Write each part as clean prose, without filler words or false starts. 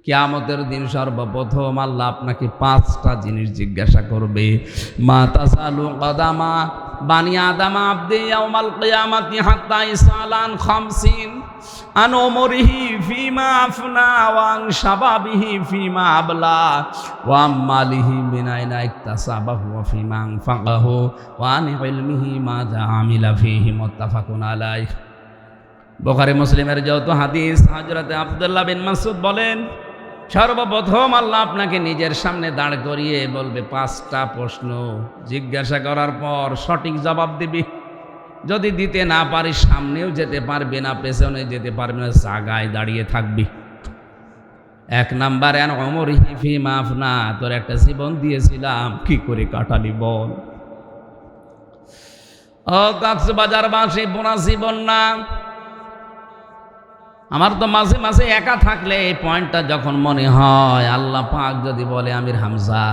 কিয়ামতের দিন সর্বপ্রথম আল্লাহ আপনাকে 5টা জিনিস জিজ্ঞাসা করবে। মা তাসালু কদামা বানি আদম আবদি ইয়াউমাল কিয়ামাতি হাত্তা ইসালান 50 আন উমরিহি ফিমা আফনা ওয়া আন শাবাবিহি ফিমা আবলা ওয়া মালিহি মিন আইনা ইকতাসাবাহু ওয়া ফিমা আনফাকাহু ওয়া আন ইলমিহি মাযা আমিলা ফিহি মুত্তাফাকুন আলাইহি। বুখারী মুসলিমের যত হাদিস, হযরত আব্দুল্লাহ বিন মাসউদ বলেন, সর্বপ্রথম আল্লাহ আপনাকে নিজের সামনে দাঁড় করিয়ে বলবে 5টা প্রশ্ন জিজ্ঞাসা করার পর সঠিক জবাব দিবি। যদি দিতে না পারিস সামনেও যেতে পারবে না, পেছনে যেতে পারবে না, জায়গায় দাঁড়িয়ে থাকবি। 1 নাম্বার আন উমরিহি ফিমা আফনা, তোর একটা জীবন দিয়েছিলাম কি করে কাটালি বল। ও কক্সবাজারবাসী, পুরা জীবন না, আমার তো মাঝে মাঝে একা থাকলে এই পয়েন্টটা যখন মনে হয়, আল্লাহ পাক যদি বলে আমির হামজা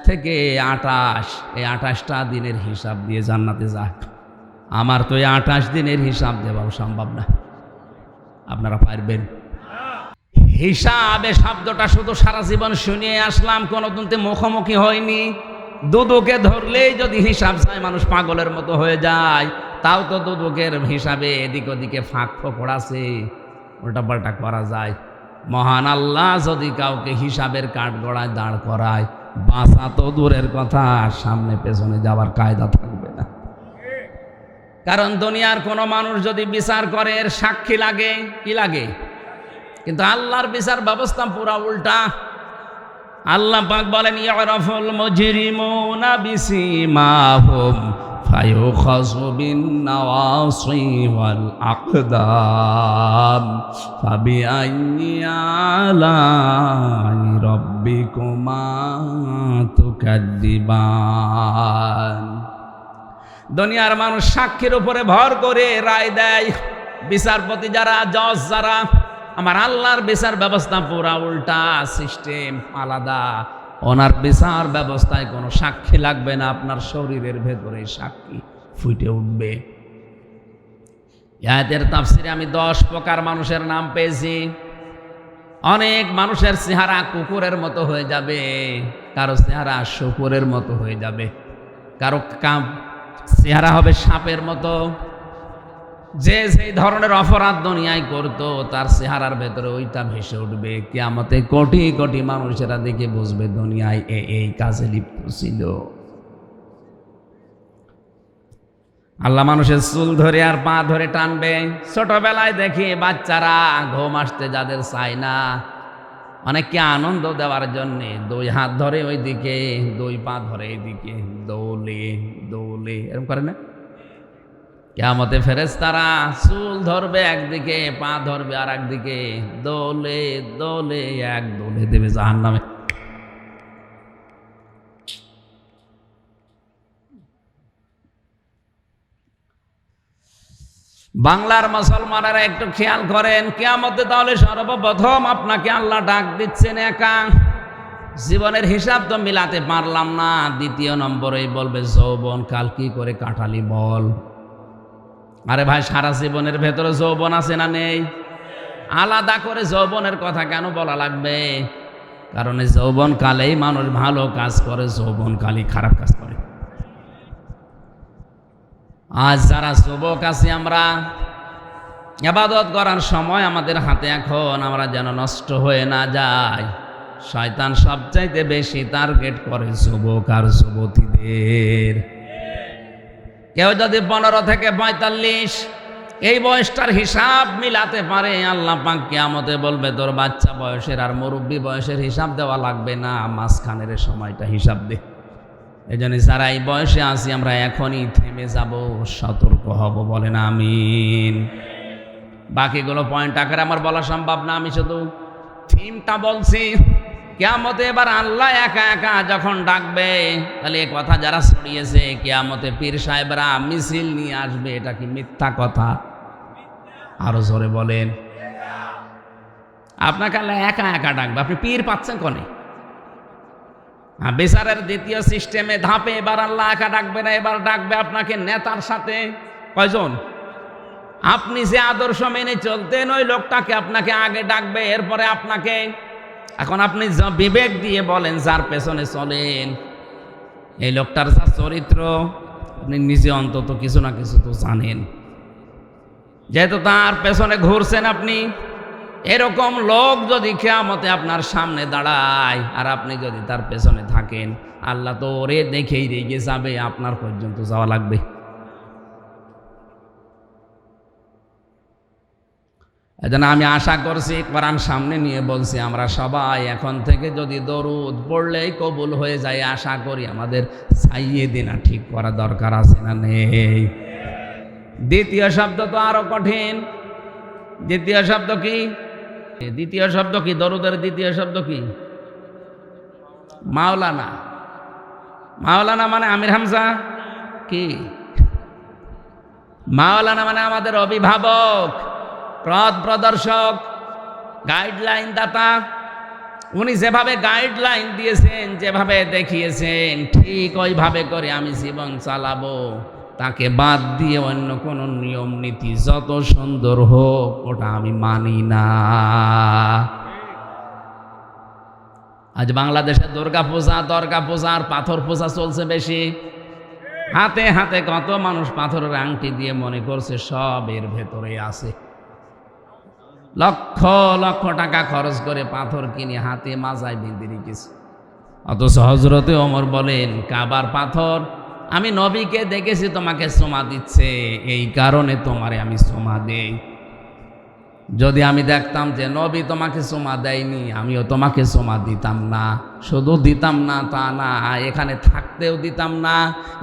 থেকে 28, এই 28টা দিনের হিসাব দিয়ে জান্নাতে যা, আমার তো এই 28 দিনের হিসাব দেওয়া সম্ভব না। আপনারা পারবেন? হিসাবে শব্দটা শুধু সারা জীবন শুনিয়ে আসলাম, কোনোদিন মুখোমুখি হয়নি। দুদুকে ধরলেই যদি হিসাব চায় মানুষ পাগলের মতো হয়ে যায়। তাও তো দুদুকের হিসাবে এদিক ওদিকে ফাঁক ফোকর আছে, উল্টাপাল্টা করা যায়। মহান আল্লাহ যদি কাউকে হিসাবের কাঠগড়ায় দাঁড় করায়, বাঁচা তো দূরের কথা, সামনে পেছনে যাওয়ার কায়দা থাকবে না। কারণ দুনিয়ার কোনো মানুষ যদি বিচার করে এর সাক্ষী লাগে, কি লাগে? কিন্তু আল্লাহর বিচার ব্যবস্থা পুরা উল্টা। আল্লাহ পাক বলেন, ইয়ারাফুল মুজরিমুনা বিসিমাহুম ফায়ুখাযু বিন-নাওয়াসি ওয়াল আকদাম ফাবিআইয়ি আলাই রাব্বিকুমা তুকাদ্দিবান। দুনিয়ার মানুষ সাক্ষীর উপরে ভর করে রায় দেয়, বিচারপতি যারা, জজ যারা। আমার আল্লাহর বিচার ব্যবস্থা পুরা উল্টা, সিস্টেম আলাদা। ওনার বিচার ব্যবস্থায় কোনো সাক্ষী লাগবে না, আপনার শরীরের ভেতরে সাক্ষী ফুটে উঠবে। আয়াতের তাফসিরে আমি 10 প্রকার মানুষের নাম পেয়েছি। অনেক মানুষের চেহারা কুকুরের মতো হয়ে যাবে, কারো চেহারা শুকুরের মতো হয়ে যাবে, কারো চেহারা হবে সাপের মতো। যে যেই ধরনের অপরাধ দুনিয়ায় করতো তার চেহারার ভেতরে ওইটা ভেসে উঠবে। কিয়ামতে কোটি কোটি মানুষেরা দেখে বুঝবে দুনিয়ায় এই কাজে লিপ্ত ছিল। আল্লাহ মানুষের চুল ধরে আর পা ধরে টানবে। ছোটবেলায় দেখি বাচ্চারা ঘুম আসতে যাদের চায় না, অনেককে আনন্দ দেওয়ার জন্যে 2 হাত ধরে ওই দিকে, 2 পা ধরে এইদিকে দৌলে দৌলে এরকম করে না? কিয়ামতে ফেরেশতারা চুল ধরবে একদিকে, পা ধরবে আর একদিকে, দোলে দোলে এক দোলে দেবে জাহান্নামে। বাংলার মুসলমানেরা একটু খেয়াল করেন, কিয়ামতে তাহলে সর্বপ্রথম আপনাকে আল্লাহ ডাক দিচ্ছেন একা। জীবনের হিসাব তো মিলাতে পারলাম না, 2 নম্বরেই বলবে যৌবন কাল কি করে কাটালি বল। আরে ভাই, সারা জীবনের ভেতরে যৌবন আছে না নেই? আলাদা করে যৌবনের কথা কেন বলা লাগবে? কারণ এই যৌবন কালেই মানুষ ভালো কাজ করে, যৌবন কালেই খারাপ কাজ করে। আজ যারা যুবক আছি আমরা, ইবাদত করার সময় আমাদের হাতে এখন, আমরা যেন নষ্ট হয়ে না যাই। শয়তান সবচাইতে বেশি টার্গেট করে যুবক আর যুবতীদের। কেউ যদি 15 থেকে 45 এই বয়সটার হিসাব মিলাতে পারে, আল্লাহ পাক কিয়ামতে বলবে তোর বাচ্চা বয়সের আর মুরব্বী বয়সের হিসাব দেওয়া লাগবে না, মাঝখানের সময়টা হিসাব দে। এই জন্য যারা এই বয়সে আছি আমরা এখনই থেমে যাব, সতর্ক হব। বলেন আমিন। বাকিগুলো পয়েন্ট আকারে আমার বলা সম্ভব না, আমি শুধু থিমটা বলছি। কিয়ামতে এবার আল্লাহ একা একা যখন ডাকবে, তাহলে এই কথা যারা ছড়িয়েছে কিয়ামতে পীর সাহেবরা মিছিল নিয়ে আসবে, এটা কি মিথ্যা কথা? আরো জোরে বলেন। আপনাকে আল্লাহ একা একা ডাকবে, আপনি পীর পাচ্ছেন কোনে? বিচারের 2য় সিস্টেমে ধাপে এবার আল্লাহ একা ডাকবে না, এবার ডাকবে আপনাকে নেতার সাথে। কয়জন? আপনি যে আদর্শ মেনে চলতেন ওই লোকটাকে আপনাকে আগে ডাকবে, এরপরে আপনাকে এখন আপনি বিবেক দিয়ে বলেন, যার পেছনে চলেন এই লোকটার যা চরিত্র, আপনি নিজে অন্তত কিছু না কিছু তো জানেন। যেহেতু তার পেছনে ঘুরছেন আপনি, এরকম লোক যদি কিয়ামতে আপনার সামনে দাঁড়ায় আর আপনি যদি তার পেছনে থাকেন, আল্লাহ তো ওরে দেখেই রেগে যাবে, আপনার পর্যন্ত যাওয়া লাগবে। এজন্য আমি আশা করছি, কোরআন সামনে নিয়ে বলছি, আমরা সবাই এখন থেকে যদি দরুদ পড়লেই কবুল হয়ে যায়, আশা করি আমাদের সাইয়েদিনা ঠিক করা দরকার আছে না নেই? দ্বিতীয় শব্দ তো আরো কঠিন। দ্বিতীয় শব্দ কি? দ্বিতীয় শব্দ কি? দরুদের দ্বিতীয় শব্দ কি? মাওলানা। মাওলানা মানে আমির হামজা কি? মাওলানা মানে আমাদের অভিভাবক, পথ প্রদর্শক, গাইডলাইন দাতা। উনি যেভাবে গাইডলাইন দিয়েছেন, যেভাবে দেখিয়েছেন, ঠিক ওইভাবে করে আমি জীবন চালাবো। তাকে বাদ দিয়ে অন্য কোন নিয়ম নীতি যত সুন্দর হোক, ওটা আমি মানি না। আজ বাংলাদেশে দুর্গা পূজা আর পাথর পূজা চলছে বেশি। হাতে হাতে কত মানুষ পাথরের আংটি দিয়ে মনে করছে সব এর ভেতরে আছে। লক্ষ লক্ষ টাকা খরচ করে পাথর কিনে হাতে মাজায় বেঁধে রেখেছে। অথচ হযরতে ওমর বলেন, কাবার পাথর আমি নবীকে দেখেছি তোমাকে চুমা দিচ্ছে, এই কারণে তোমারে আমি চুমা দেই। যদি আমি দেখতাম যে নবী তোমাকে চুমা দেয়নি, আমিও তোমাকে চুমা দিতাম না। শুধু দিতাম না তা না, এখানে থাকতেও দিতাম না,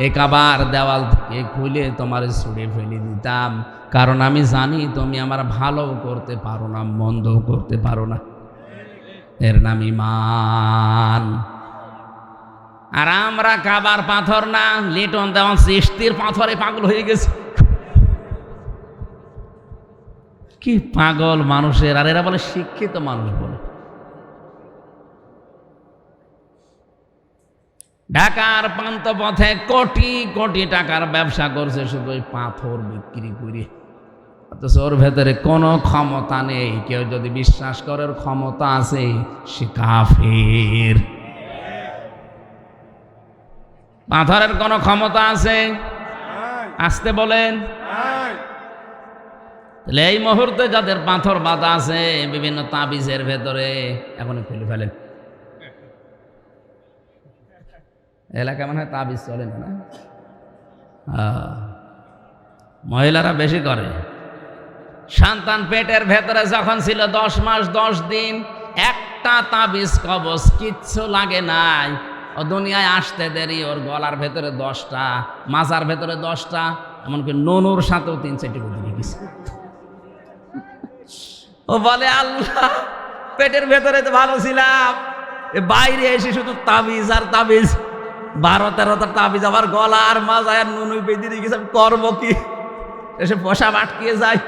এ কাবার দেওয়াল থেকে খুলে তোমার ছুঁড়ে ফেলে দিতাম। কারণ আমি জানি তুমি আমার ভালো করতে পারো না, মন্দও করতে পারো না। এর নাম ঈমান। আর আমরা কাবার পাথর না, লিটন দেওয়ান চিশতির পাথরে পাগল হয়ে গেছে। কি পাগল মানুষের! আর এরা বলে শিক্ষিত মানুষ বলে। ঢাকার পান্ত পথে কোটি কোটি টাকার ব্যবসা করছে শুধু ওই পাথর বিক্রি করে। অথচ ওর ভেতরে কোনো ক্ষমতা নেই। কেউ যদি বিশ্বাস করে ওর ক্ষমতা আছে, সে কাফের। পাথরের কোনো ক্ষমতা আছে? আসতে বলেন। তাহলে এই মুহূর্তে যাদের পাথর বাঁধা আছে বিভিন্ন তাবিজের ভেতরে, এখন খুলে ফেলেন। এলাকা মনে হয় তাবিজ চলে না, না? মহিলারা বেশি করে। সন্তান পেটের ভেতরে যখন ছিল 10 মাস 10 দিন, একটা তাবিজ কবজ কিচ্ছু লাগে নাই। ও দুনিয়ায় আসতে দেরি, ওর গলার ভেতরে 10টা, মাজার ভেতরে 10টা, এমনকি নুনুর সাথেও 3-4টি বুদ্ধি গেছে। ও বলে, আল্লাহ, পেটের ভেতরে তো ভালো ছিলাম, বাইরে এসে শুধু তাবিজ আর তাবিজ, 12-13টা তাবিজ আমার গলা আর মাজায় আর নুনু বেঁধে দিয়ে গেছে, করবো কি? এসে পোশাক আটকিয়ে যায়।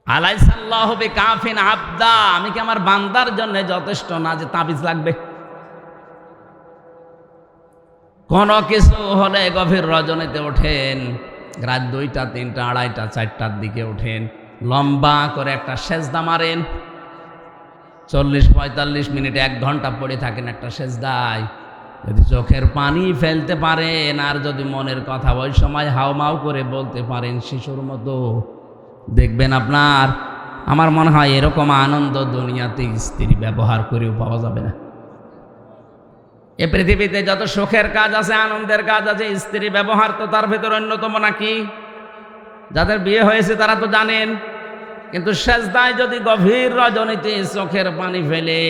আলাইসাল্লাহু বিকাফিন আবদা, আমি কি আমার বান্দার জন্য যথেষ্ট না যে তাবিজ লাগবে? কোন কিছু হলে গভীর রজনীতে ওঠেন, রাত 2টা 3টা 2:30 4টার দিকে ওঠেন, লম্বা করে একটা সেজদা মারেন, 40-45 মিনিট 1 ঘন্টা পড়ে থাকেন একটা সেজদায়। যদি চোখের পানি ফেলতে পারেন আর যদি মনের কথা ওই সময় হাউমাউ করে বলতে পারেন শিশুর মতো, দেখবেন আপনার, আমার মনে হয় এরকম আনন্দ দুনিয়াতে স্ত্রী ব্যবহার করেও পাওয়া যাবে না। এ পৃথিবীতে যত সুখের কাজ আছে, আনন্দের কাজ আছে, স্ত্রী ব্যবহার তো তার ভেতর অন্যতম নাকি? যাদের বিয়ে হয়েছে তারা তো জানেন। কিন্তু সেজদায় যদি গভীর রজনীতে চোখের পানি ফেলে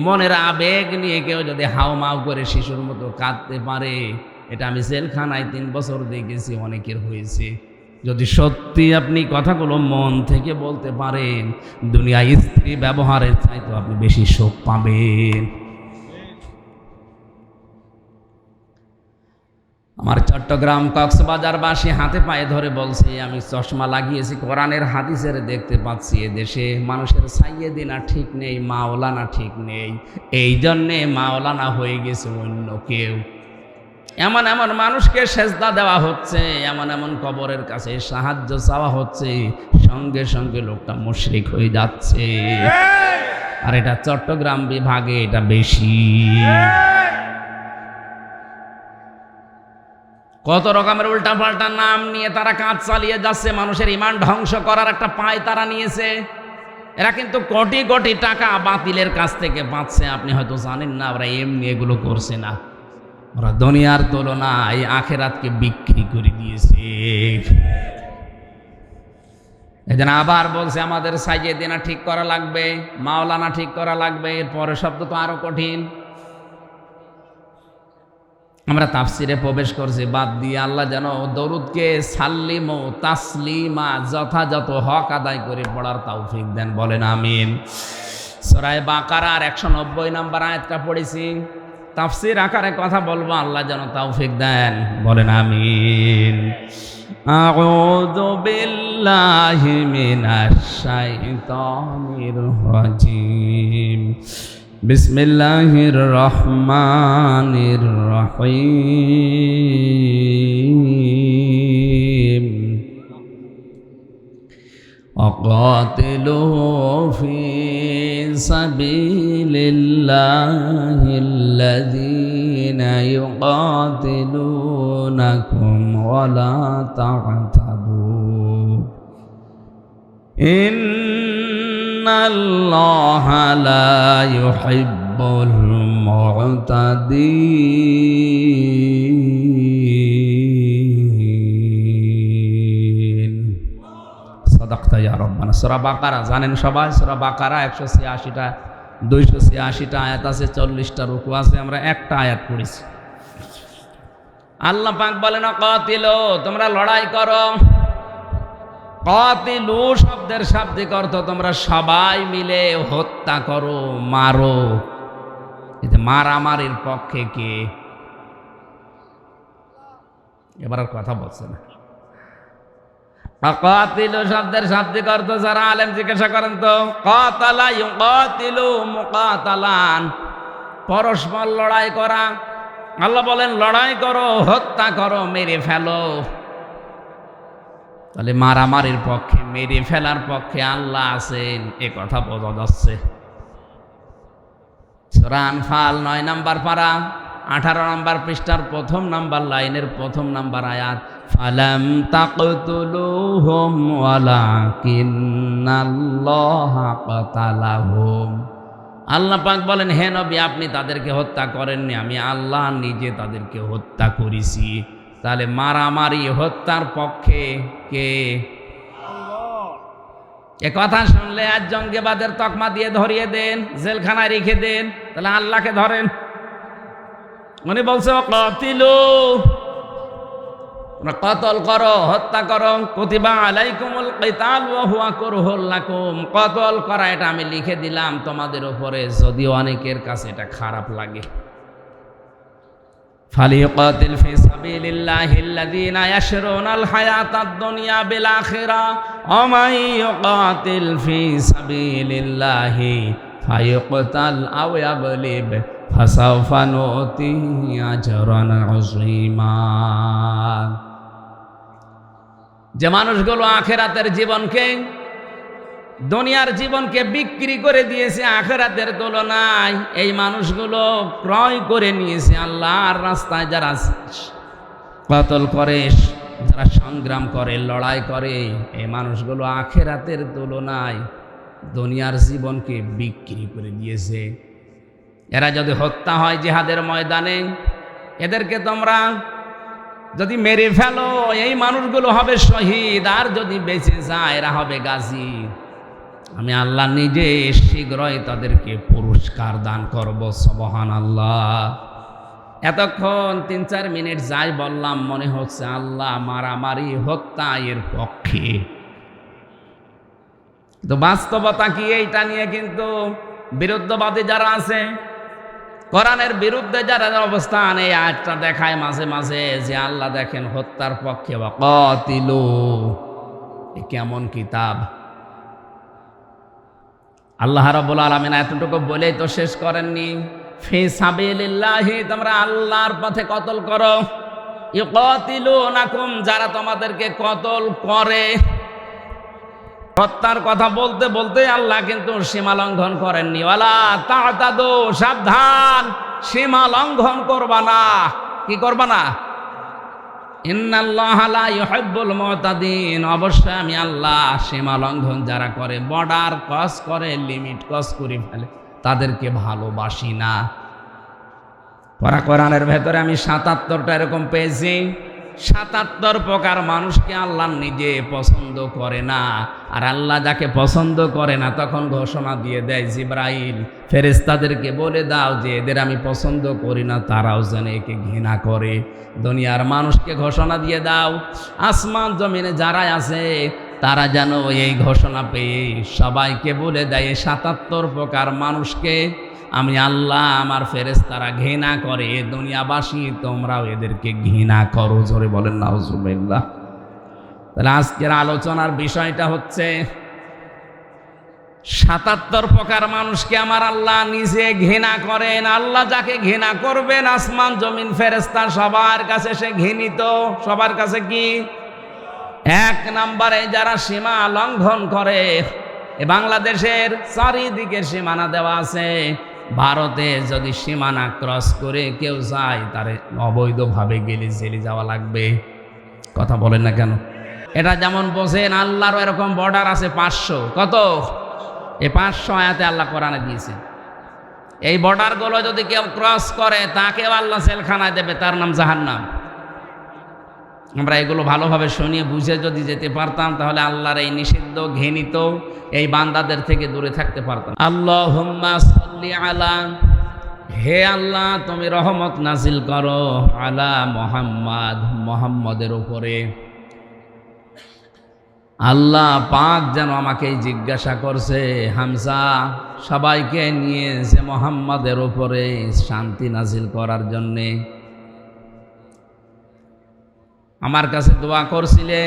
মনের আবেগ নিয়ে কেউ যদি হাউমাউ করে শিশুর মতো কাঁদতে পারে, এটা আমি জেলখানায় 3 বছর দেখেছি, অনেকের হয়েছে। যদি সত্যি আপনি কথাগুলো মন থেকে বলতে পারেন, দুনিয়ায় স্ত্রী ব্যবহারের চাইতে আপনি বেশি সুখ পাবেন। আমার চট্টগ্রাম কক্সবাজারবাসী হাতে পায়ে ধরে বলছি, আমি চশমা লাগিয়েছি, কোরআনের হাদিসের দেখতে পাচ্ছি এদেশে মানুষের সাইয়েদিনা ঠিক নেই, মাওলানা ঠিক নেই, এই জন্যে মাওলানা হয়ে গেছে অন্য কেউ। এমন এমন মানুষকে সেজদা দেওয়া হচ্ছে, এমন এমন কবরের কাছে সাহায্য চাওয়া হচ্ছে, সঙ্গে সঙ্গে লোকটা মুশরিক হয়ে যাচ্ছে। আর এটা চট্টগ্রাম বিভাগে এটা বেশি। কত রকমের উল্টাপাল্টা নাম নিয়ে তারা কাজ চালিয়ে যাচ্ছে, মানুষের ঈমান ধ্বংস করার একটা পায় তারা নিয়েছে। এরা কিন্তু কোটি কোটি টাকা বাতিলের কাছ থেকে পাচ্ছে, আপনি হয়তো জানেন না। ওরা এমনি এগুলো করছে না, ওরা দুনিয়ার তুলনায় আখেরাতকে বিক্রি করে দিয়েছে। এজন্য আবার বলছে আমাদের সাইয়েদিনা ঠিক করা লাগবে, মাওলানা ঠিক করা লাগবে। এরপরে শব্দ তো আরো কঠিন। আমরা তাফসিরে প্রবেশ করছি বাদ দিয়ে, আল্লাহ যেন দরুদকে সাল্লিম ও তাসলিমা যথাযথ হক আদায় করে পড়ার তৌফিক দেন, বলেন আমিন। সূরা বাকারার 190 নম্বর আয়াতটা পড়েছি, তাফসির আকারে কথা বলবো, আল্লাহ যেন তৌফিক দেন, বলেন আমিন। আউযু বিল্লাহি মিনাশ শাইতানির রাজিম। বিসমিল্লাহির রহমানির রহিম। وقاتلوا في سبيل الله الذين يقاتلونكم ولا تعتدوا إن الله لا يحب المعتدين। সাদাকতা ইয়া রব্বানা। সূরা বাকারা জানেন সবাই, সূরা বাকারা 186টা 286টা আয়াত আছে, 40টা রুকু আছে, আমরা একটা আয়াত পড়েছি। আল্লাহ পাক বলেন কাতিলু, তোমরা লড়াই করো। কাতিলু শব্দের শাব্দিক অর্থ তোমরা সবাই মিলে হত্যা করো, মারো। এতে মারামারির পক্ষে কে? এবার আর কথা বলছে না। কাতিলু শব্দের শাব্দিক অর্থ যারা আলেম জিজ্ঞাসা করেন তো, কাতালা ইউকাতিলু মুকাতালান, পরস্পর লড়াই করা। আল্লাহ বলেন লড়াই করো, হত্যা করো, মেরে ফেলো। তাহলে মারামারির পক্ষে, মেরে ফেলার পক্ষে আল্লাহ আছেন, এ কথা বোঝা যাচ্ছে। সূরা আনফাল 9 নম্বর পারা 18 নম্বর পৃষ্ঠার 1 নম্বর লাইনের 1 নম্বর আয়াত। ফালাম তাকতুলুহুম ওয়ালাকিন্নাল্লাহা কাতালাহুম। আল্লাহ পাক বলেন হে নবী, আপনি তাদেরকে হত্যা করেননি, আমি আল্লাহ নিজে তাদেরকে হত্যা করেছি। তাহলে মারামারি হত্যার পক্ষে কে? এ কথা শুনলে আজ জঙ্গিবাদের তকমা দিয়ে ধরিয়ে দেন, জেলখানায় রেখে দেন, তাহলে আল্লাহকে ধরেন। উনি বলছে কাতিলু, কতল করো, হত্যা করো। কুতিবা আলাইকুমুল কিতাল ওয়া হুয়া কুরহুল লাকুম, কতল করা এটা আমি লিখে দিলাম তোমাদের উপরে, যদিও অনেকের কাছে এটা খারাপ লাগে। ফালিয়াকাতিল ফি সাবিলিল্লাহিল্লাযীনা ইয়াশরুনাল হায়াতাদ দুনিয়া বিল আখিরাহ ওয়া মান ইউকাতিল ফি সাবিলিল্লাহি ফায়াকতাল আও ইয়াগলিব ফাসাওফা নুতিহি আজরান আযীমা। যে মানুষগুলো আখিরাতের জীবনকে, দুনিয়ার জীবনকে বিক্রি করে দিয়েছে আখিরাতের তুলনায়, এই মানুষগুলো ক্রয় করে নিয়েছে আল্লাহর রাস্তায়। যারা কতল করে, যারা সংগ্রাম করে, লড়াই করে, এই মানুষগুলো আখিরাতের তুলনায় দুনিয়ার জীবনকে বিক্রি করে দিয়েছে। এরা যদি হত্যা হয় জিহাদের ময়দানে, এদেরকে তোমরা যদি মেরে ফেলো, এই মানুষগুলো হবে শহীদ। আর যদি বেঁচে যায়, এরা হবে গাজী। আমি আল্লাহ নিজে শীঘ্রই তাদেরকে পুরস্কার দান করব। সুবহানাল্লাহ। এতক্ষণ 3-4 মিনিট যাই বললাম, মনে হচ্ছে আল্লাহ মারামারি হত্যা এর পক্ষে। তো বাস্তবতা কি এইটা নিয়ে কিন্তু বিরুদ্ধবাদী যারা আছে, কোরআনের বিরুদ্ধে যারা অবস্থান, এই আয়াতটা দেখায় মাঝে মাঝে যে আল্লাহ দেখেন হত্যার পক্ষে। ওয়াকাতিলু, কেমন কিতাব! আল্লাহ রাব্বুল আলামিন এতটুকু বলেই তো শেষ করেননি। ফি সাবিলিল্লাহি, তোমরা আল্লাহর পথে কতল করো। ইউকাতিলুনাকুম, যারা তোমাদেরকে কতল করে। হত্যার কথা বলতে বলতে আল্লাহ কিন্তু সীমা লঙ্ঘন করেননি। ওয়ালা তা'তাদু, সাবধান, সীমা লঙ্ঘন করবা না। কি করবা না? ইন্নাল্লাহা লা ইউহিব্বুল মুতাদিন, অবশ্যই আমি আল্লাহ সীমা লঙ্ঘন যারা করে, বর্ডার ক্রস করে, লিমিট ক্রস করে ফেলে, তাদেরকে ভালোবাসি না। পরা কোরআনের ভেতরে আমি ৭৭টা এরকম পেয়েছি। ৭৭ প্রকার মানুষকে আল্লাহ নিজে পছন্দ করে না, আর আল্লাহ যাকে পছন্দ করে না তখন ঘোষণা দিয়ে দেয়, জিবরাইল ফেরেশতাদেরকে বলে দাও যে এদের আমি পছন্দ করি না, তারাও যেন একে ঘৃণা করে। দুনিয়ার মানুষকে ঘোষণা দিয়ে দাও, আসমান জমিনে যারা আছে তারা যেন এই ঘোষণা পেয়ে সবাইকে বলে দেয় ৭৭ প্রকার মানুষকে আমি আল্লাহ আমার ফেরেশতারা ঘৃণা করে, দুনিয়াবাসী তোমরাও এদেরকে ঘৃণা করো। জোরে বলেন নাউজুবিল্লাহ। তাহলে আজকের আলোচনার বিষয়টা হচ্ছে ৭৭ প্রকার মানুষকে আমার আল্লাহ নিজে ঘৃণা করেন। আল্লাহ যাকে ঘৃণা করবেন, আসমান জমিন ফেরেশতা সবার কাছে সে ঘৃণিত। সবার কাছে কি? ১ নম্বরে যারা সীমা লঙ্ঘন করে। বাংলাদেশের চারিদিকে সীমানা দেওয়া আছে, ভারতে যদি সীমানা ক্রস করে কেউ যায় তার অবৈধভাবে গেলে জেলে যাওয়া লাগবে। কথা বলেন না কেন? এটা যেমন বোঝেন আল্লাহরও এরকম বর্ডার আছে ৫০০। কত? এই ৫০০ আয়াতে আল্লাহ কোরআনে দিয়েছে। এই বর্ডারগুলো যদি কেউ ক্রস করে তাকেও আল্লাহ জেলখানায় দেবে, তার নাম জাহান্নাম। আমরা এগুলো ভালোভাবে শুনিয়ে বুঝে যদি যেতে পারতাম তাহলে আল্লাহর এই নিষিদ্ধ ঘৃণিত এই বান্দাদের থেকে দূরে থাকতে পারতাম। আল্লাহুম্মা সাল্লি আলা, হে আল্লাহ তুমি রহমত নাজিল করো আলা মুহাম্মদ, মুহাম্মদের উপরে। আল্লাহ পাক যেন আমাকে জিজ্ঞাসা করছে, হামজা সবাইকে নিয়ে যে মুহাম্মদের উপরে শান্তি নাজিল করার জন্যে আমার কাছে দোয়া করছিলে,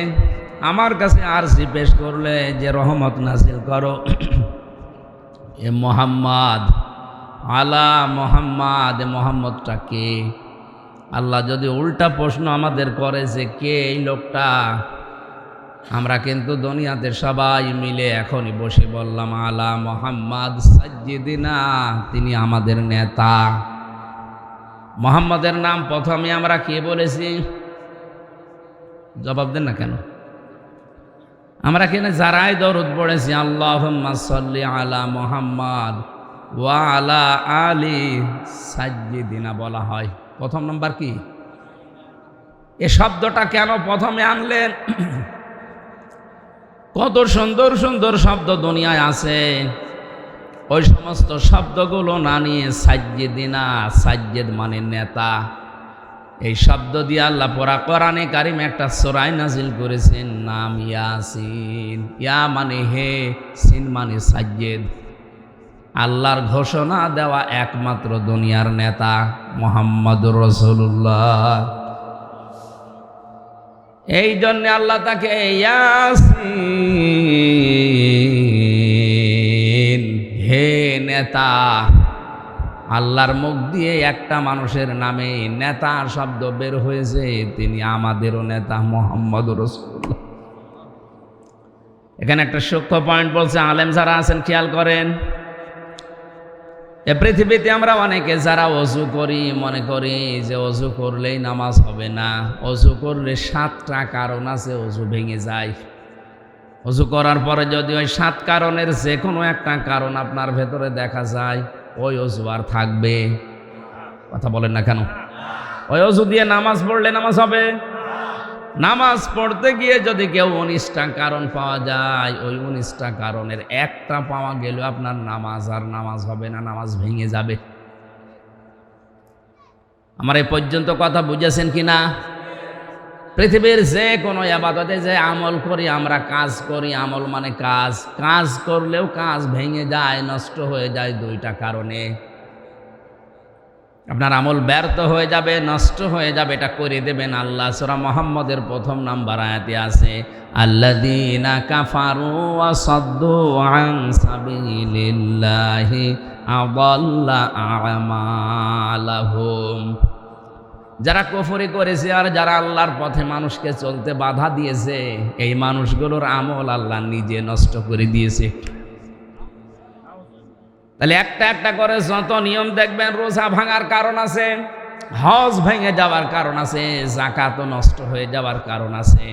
আমার কাছে আরজি পেশ করলে যে রহমত নাজিল করো এ মুহাম্মদ, আলা মুহাম্মদ। মুহাম্মদটা কে? আল্লাহ যদি উল্টা প্রশ্ন আমাদের করে যে কে এই লোকটা, আমরা কিন্তু দুনিয়াতে সবাই মিলে এখনই বসে বললাম আলা মুহাম্মদ সাজ্জিদিনা, তিনি আমাদের নেতা। মুহাম্মদের নাম প্রথমে আমরা কে বলেছি? জবাব দেন না কেন? আমরা কেন যারাই দরুদ পড়েছি আল্লাহুম্মা সাল্লি আলা মুহাম্মদ ওয়া আলা আলি সাজ্জিদিনা বলা হয়। প্রথম নাম্বার কি? এ শব্দটা কেন প্রথমে আনলেন? কত সুন্দর সুন্দর শব্দ দুনিয়ায় আছে, ওই সমস্ত শব্দগুলো না নিয়ে সাজ্জিদিনা, সাজ্জিদ মানে নেতা, এই শব্দ দিয়ে আল্লাহ পুরা কোরআনে কারিমে একটা সূরা নাজিল করেছেন, নাম ইয়াসিন। ইয়া মানে হে, সিন মানে সাজ্জিদ। আল্লাহর ঘোষণা দেওয়া একমাত্র দুনিয়ার নেতা মুহাম্মদুর রাসূলুল্লাহ। এই জন্য আল্লাহ তাকে ইয়াসিন, হে নেতা। আল্লাহর মুখ দিয়ে একটা মানুষের নামে নেতা শব্দ বের হয়েছে, তিনি আমাদেরও নেতা মুহাম্মদুর রাসূলুল্লাহ। এখানে একটা সূক্ষ্ম পয়েন্ট বলছে, আলেম যারা আছেন খেয়াল করেন। এ পৃথিবীতে আমরা অনেকে যারা অজু করি মনে করি যে অজু করলেই নামাজ হবে না। অজু করলে 7টা কারণ আছে অজু ভেঙে যায়। অজু করার পরে যদি ওই 7 কারণের যে কোনো একটা কারণ আপনার ভেতরে দেখা যায়, ওই অজু আর থাকবে। কথা বলেন না কেন? ওই অজু দিয়ে নামাজ পড়লে নামাজ হবে? নামাজ পড়তে গিয়ে যদি কেউ 19টা কারণ পাওয়া যায়, ওই 19টা কারণের একটা পাওয়া গেল আপনার নামাজ আর নামাজ হবে না, নামাজ ভেঙে যাবে। আমার এই পর্যন্ত কথা বুঝেছেন কি না? পৃথিবীর যে কোনো ইবাদতে যে আমল করি, আমরা কাজ করি, আমল মানে কাজ, কাজ করলেও কাজ ভেঙে যায়, নষ্ট হয়ে যায় 2টা কারণে। আপনার আমল ব্যর্থ হয়ে যাবে, নষ্ট হয়ে যাবে, এটা করে দেবেন আল্লাহ। সূরা মুহাম্মদের 1 নম্বর আয়াতে আছে, আল্লাযীনা কাফারু ওয়া সাদ্দু আন সাবিলিল্লাহি আযাল্লা আমালাহুম। যারা কুফরি করেছে আর যারা আল্লাহর পথে মানুষকে চলতে বাধা দিয়েছে, এই মানুষগুলোর আমল আল্লাহ নিজে নষ্ট করে দিয়েছে। তাহলে একটা একটা করে যত নিয়ম দেখবেন, রোজা ভাঙার কারণ আছে, হজ ভেঙে যাওয়ার কারণ আছে, যাকাত নষ্ট হয়ে যাওয়ার কারণ আছে।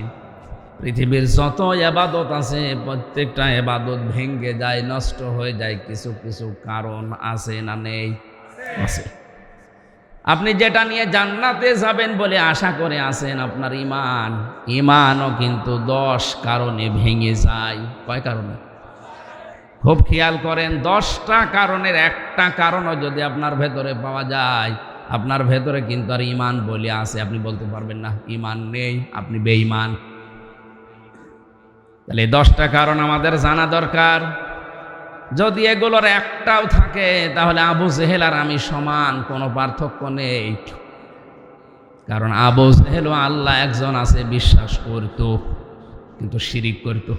পৃথিবীর যত ইবাদত আছে প্রত্যেকটা ইবাদত ভেঙে যায়, নষ্ট হয়ে যায়, কিছু কিছু কারণ আছে না নেই? আছে। আপনি যেটা নিয়ে জান্নাতে যাবেন বলে আশা করে আছেন, আপনার ইমানও কিন্তু 10 কারণে ভেঙে যায়। কয় কারণে? খুব খেয়াল করেন, 10টা কারণের একটা কারণও যদি আপনার ভেতরে পাওয়া যায়, আপনার ভেতরে কিন্তু আর ইমান বলে আছে, আপনি বলতে পারবেন না ইমান নেই, আপনি বেঈমান। তাহলে 10টা কারণ আমাদের জানা দরকার। যদি এগুলোর একটাও থাকে তাহলে আবু জেহেল আর আমি সমান, কোনো পার্থক্য নেই। কারণ আবু জেহেল আল্লাহ একজন আছে বিশ্বাস করত, কিন্তু শিরিক করত।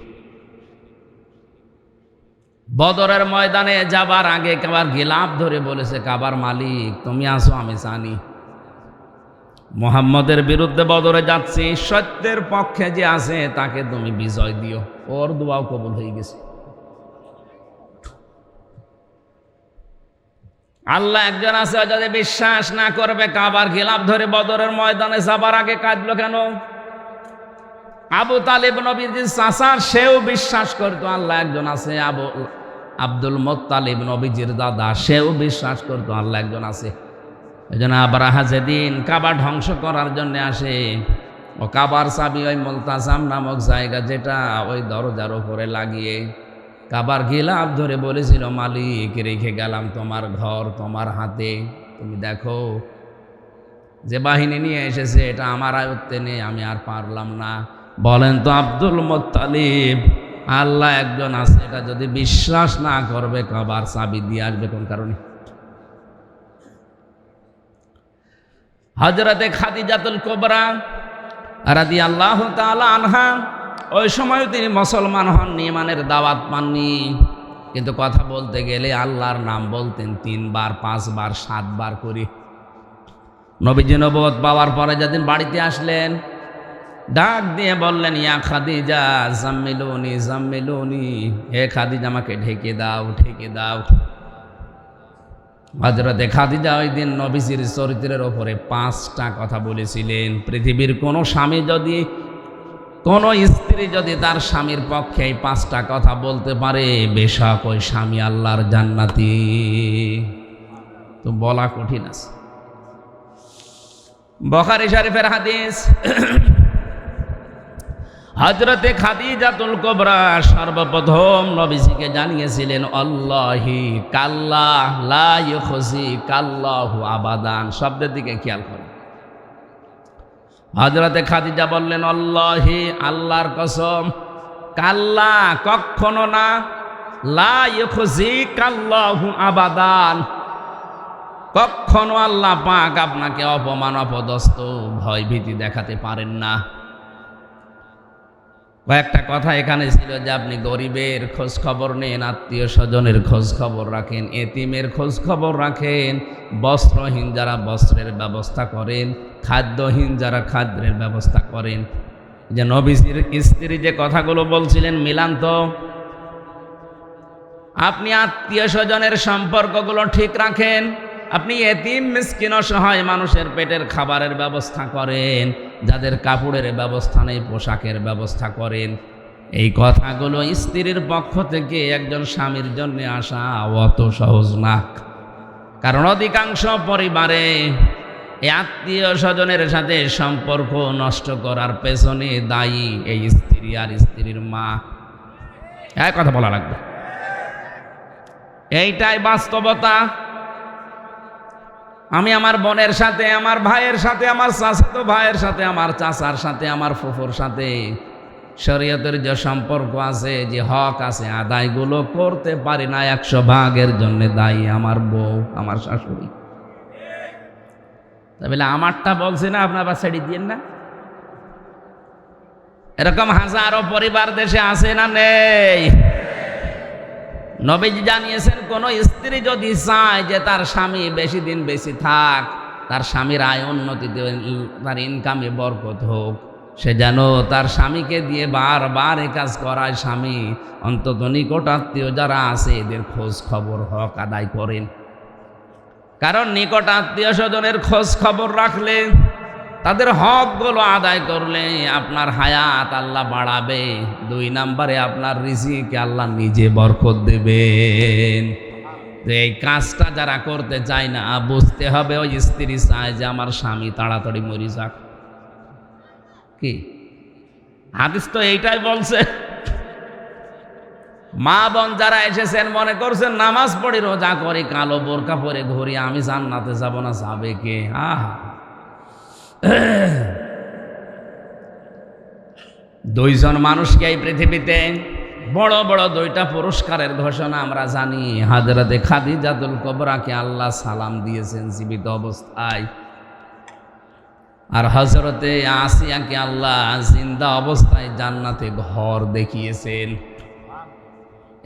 বদরের ময়দানে যাবার আগে কাবার গিলাফ ধরে বলেছে, কাবার মালিক তুমি আসো, আমি জানি মুহাম্মদের বিরুদ্ধে বদরে যাচ্ছি, সত্যের পক্ষে যে আছে তাকে তুমি বিজয় দিও। ওর দোয়াও কবুল হয়ে গেছে। আল্লাহ একজন আছে, যদি বিশ্বাস না করবে, কাবার গিলাফ ধরে বদরের ময়দানে যাবার আগে কাঁদলো কেন? আবু তালিব নবীজির চাচা, সেও বিশ্বাস করতো আল্লাহ একজন আছে। আব্দুল মুত্তালিব নবীজির দাদা, সেও বিশ্বাস করতো আল্লাহ একজন আছে। এই জন্য আবরাহা যেদিন কাবা ধ্বংস করার জন্য আসে, ও কাবার চাবি ওই মুলতাজাম নামক জায়গা, যেটা ওই দরজার উপরে লাগিয়ে কাবার গিলাফ ধরে বলেছিল, মালিক রেখে গেলাম তোমার ঘর তোমার হাতে, তুমি দেখো যে বাহিনী নিয়ে এসেছে এটা আমার আয়ত্তে নেই, আমি আর পারলাম না। বলেন তো আব্দুল মুত্তালিব আল্লাহ একজন আছে এটা যদি বিশ্বাস না করবে, কাবার চাবি দিয়ে আসবে কোন কারণে? হযরতে খাদিজাতুল কুবরা রাদিয়াল্লাহু তাআলা আনহা, ওই সময় তিনি মুসলমান হননি, ইমানের দাওয়াত পাননি, কিন্তু কথা বলতে গেলে আল্লাহর নাম বলতেন 3 বার 5 বার 7 বার করে। নবীজি নবুয়ত পাওয়ার পরে যেদিন বাড়িতে আসলেন, ডাক দিয়ে বললেন, ইয়া খাদিজা জাম্মিলুনি জাম্মিলুনি, হে খাদিজা আমাকে ঢেকে দাও ঢেকে দাও। হযরতে খাদিজা ওই দিন নবীজির চরিত্রের ওপরে 5টা কথা বলেছিলেন। পৃথিবীর কোনো স্বামী যদি, কোনো স্ত্রী যদি তার স্বামীর পক্ষে এই 5টা কথা বলতে পারে, বেশক ওই স্বামী আল্লাহর জান্নাতি। তো বলা কঠিন আছে। বুখারী শরীফের হাদিস, হযরতে খাদিজাতুল কুবরা সর্বপ্রথম নবীজিকে জানিয়েছিলেন, আল্লাহি কাল্লা লা ইউখজি কাল্লাহু আবাদান। শব্দের দিকে খেয়াল করুন। হযরতে খাদিজা বললেন, আল্লাহি আল্লাহর কসম, কাল্লা কখনো না, লা ইউখজি কাল্লাহু আবাদান, কখনো আল্লাহ পাক আপনাকে অপমান অপদস্থ ভয় ভীতি দেখাতে পারেন না। কয়েকটা কথা এখানে ছিল যে আপনি গরিবের খোঁজ খবর নেন, আত্মীয় স্বজনের খোঁজ খবর রাখেন, এতিমের খোঁজ খবর রাখেন, বস্ত্রহীন যারা বস্ত্রের ব্যবস্থা করেন, খাদ্যহীন যারা খাদ্যের ব্যবস্থা করেন। যে নবীজির স্ত্রী যে কথাগুলো বলছিলেন মিলান তো। আপনি আত্মীয় স্বজনের সম্পর্কগুলো ঠিক রাখেন, আপনি এতিম মিসকিন অসহায় মানুষের পেটের খাবারের ব্যবস্থা করেন, যাদের কাপড়ের ব্যবস্থা নেই পোশাকের ব্যবস্থা করেন। এই কথাগুলো স্ত্রীর পক্ষ থেকে একজন স্বামীর জন্য আসা অত সহজ না। কারণ অধিকাংশ পরিবারে এই আত্মীয় স্বজনের সাথে সম্পর্ক নষ্ট করার পেছনে দায়ী এই স্ত্রী আর স্ত্রীর মা। এক কথা বলা লাগবে, এইটাই বাস্তবতা। আমি আমার বোনের সাথে, আমার ভাইয়ের সাথে, আমার চাচাতো ভাইয়ের সাথে, আমার চাচার সাথে, আমার ফুফুর সাথে শরীয়তের যে সম্পর্ক আছে, যে হক আছে, আদায়গুলো করতে পারি না, 100 ভাগের জন্য দায়ী আমার বউ, আমার শাশুড়ি। তা বলে আমারটা বলছে না, আপনার আবার ছেড়ে দিয়েন না। এরকম হাজারো পরিবার দেশে আছে না নেই? নবীজি জানিয়েছেন, কোন স্ত্রী যদি চায় যে তার স্বামী বেশি দিন বেশি থাক, তার স্বামীর আয় উন্নতিতে, তার ইনকামে বরকত হোক, সে যেন তার স্বামীকে দিয়ে বারবার এ কাজ করায়। স্বামী অন্তত নিকট আত্মীয় যারা আছে এদের খোঁজ খবর হক আদায় করেন। কারণ নিকট আত্মীয় স্বজনের খোঁজ খবর রাখলে, তাদের হকগুলো আদায় করলে আপনার হায়াত আল্লাহ বাড়াবে। 2 নম্বরে আপনার রিজিকে আল্লাহ নিজে বরকত দেবেন। এই কাজটা যারা করতে চায় না, বুঝতে হবে ওই স্ত্রী চায় যে আমার স্বামী তাড়াতাড়ি মরে যাক। কি হাদিস তো এইটাই বলছে। মা বোন যারা এসেছেন মনে করছেন নামাজ পড়ি রোজা করি কালো বোরকা পরে ঘুরি, আমি জান্নাতে যাব না, যাবে কে? আহা, 2 জন মানুষকে এই পৃথিবীতে বড় বড় 2টা পুরস্কারের ঘোষণা আমরা জানি। হযরতে খাদিজাতুল কুবরাকে আল্লাহ সালাম দিয়েছেন জীবিত অবস্থায়, আর হযরতে আসিয়াকে আল্লাহ জিন্দা অবস্থায় জান্নাতে ঘর দেখিয়েছেন।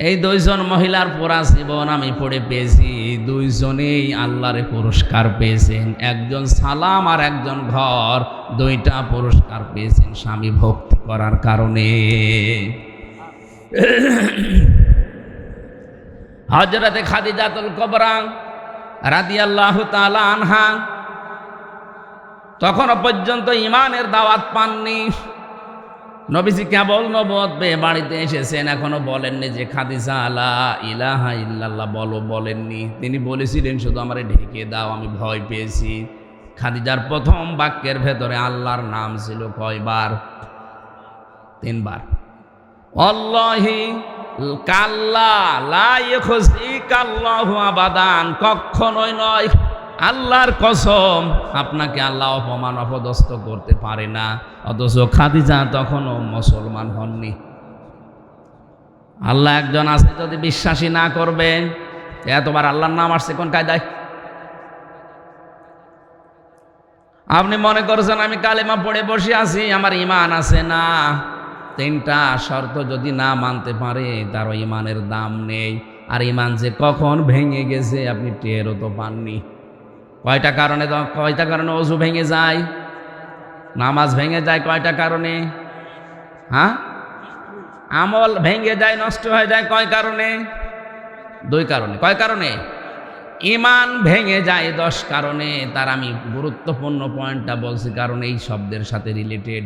এই 2 জন মহিলার পুরা জীবন আমি পড়ে পেয়েছি, 2 জনেই আল্লাহরে পুরস্কার পেয়েছেন। একজন সালাম আর একজন ঘর, 2টা পুরস্কার পেয়েছেন স্বামী ভক্তি করার কারণে। হযরতে খাদিজাতুল কুবরা রাদিয়াল্লাহু তাআলা আনহা তখনও পর্যন্ত ঈমানের দাওয়াত পাননি। নবীজি কেবল নবুয়ত পেয়ে বাড়িতে এসেছেন, এখনো বলেননি যে খাদিজা লা ইলাহা ইল্লাল্লাহ বলো, বলেননি। তিনি বলেছিলেন শুধু আমারে ঢেকে দাও, আমি ভয় পেয়েছি। খাদিজার প্রথম বাক্যের ভেতরে আল্লাহর নাম ছিল কয়বার? 3 বার। আল্লাহি কাল্লা লা ইখজিকাল্লাহু আবাদান, কখনোই নয়, আল্লাহর কসম আপনাকে আল্লাহ অপমান অপদস্থ করতে পারে না। অথচ খাদিজা তখনও মুসলমান হননি। আল্লাহ একজন আছে, যদি বিশ্বাসী না করবেন, এতবার আল্লাহর নাম আসছে কোন কায়দায়? আপনি মনে করছেন আমি কালেমা পড়ে বসে আছি, আমার ঈমান আছে না। 3টা শর্ত যদি না মানতে পারে তার ঈমানের দাম নেই। আর ঈমান যে কখন ভেঙে গেছে আপনি টেরও তো পাননি। কয়টা কারণে ওযু ভেঙে যায়, নামাজ ভেঙে যায়? কয়টা কারণে? হ্যাঁ, আমল ভেঙে যায়, নষ্ট হয়ে যায় কয় কারণে? 2 কারণে। কয় কারণে? ঈমান ভেঙে যায় 10 কারণে। তার আমি গুরুত্বপূর্ণ পয়েন্টটা বলছি কারণ এই শব্দের সাথে রিলেটেড।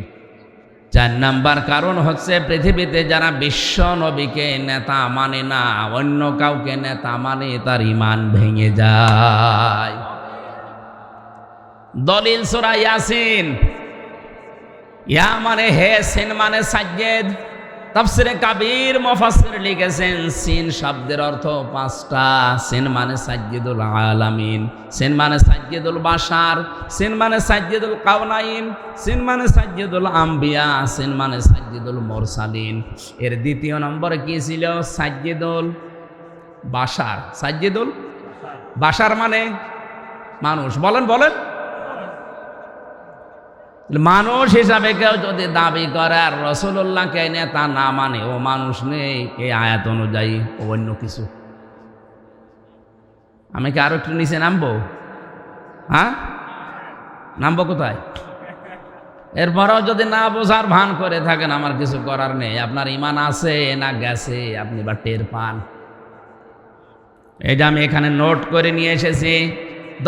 4 নাম্বার কারণ হচ্ছে, পৃথিবীতে যারা বিশ্ব নবীকে নেতা মানে না, অন্য কাউকে নেতা মানে, তার ঈমান ভেঙে যায়। দলিল সূরা ইয়াসিন। ইয়া মানে হে, সিন মানে সাজ্জেদ। তাফসিরে কাবীর মুফাসসির লিখেছেন সিন শব্দের অর্থ 5টা। সিন মানে সাজ্জেদুল আলামিন, সিন মানে সাজ্জেদুল বাশার, সিন মানে সাজ্জেদুল কাওনাইন, সিন মানে সাজ্জেদুল আম্বিয়া, সিন মানে সাজ্জেদুল মুরসালিন। এর 2য় নম্বরে কি ছিল? সাজ্জেদুল বাশার। সাজ্জেদুল বাশার মানে মানুষ। বলেন বলেন, মানুষ হিসাবে কেউ যদি দাবি করে আর রাসূলুল্লাহকে নেতা না মানে, ও মানুষ নেই এই আয়াত অনুযায়ী, অন্য কিছু। আমি কি আরো একটু নিচে নামবো? হ্যাঁ, নামবো কোথায়? এরপরেও যদি না বোঝার ভান করে থাকেন, আমার কিছু করার নেই। আপনার ঈমান আছে না গেছে আপনি বা টের পান। এই যে আমি এখানে নোট করে নিয়ে এসেছি,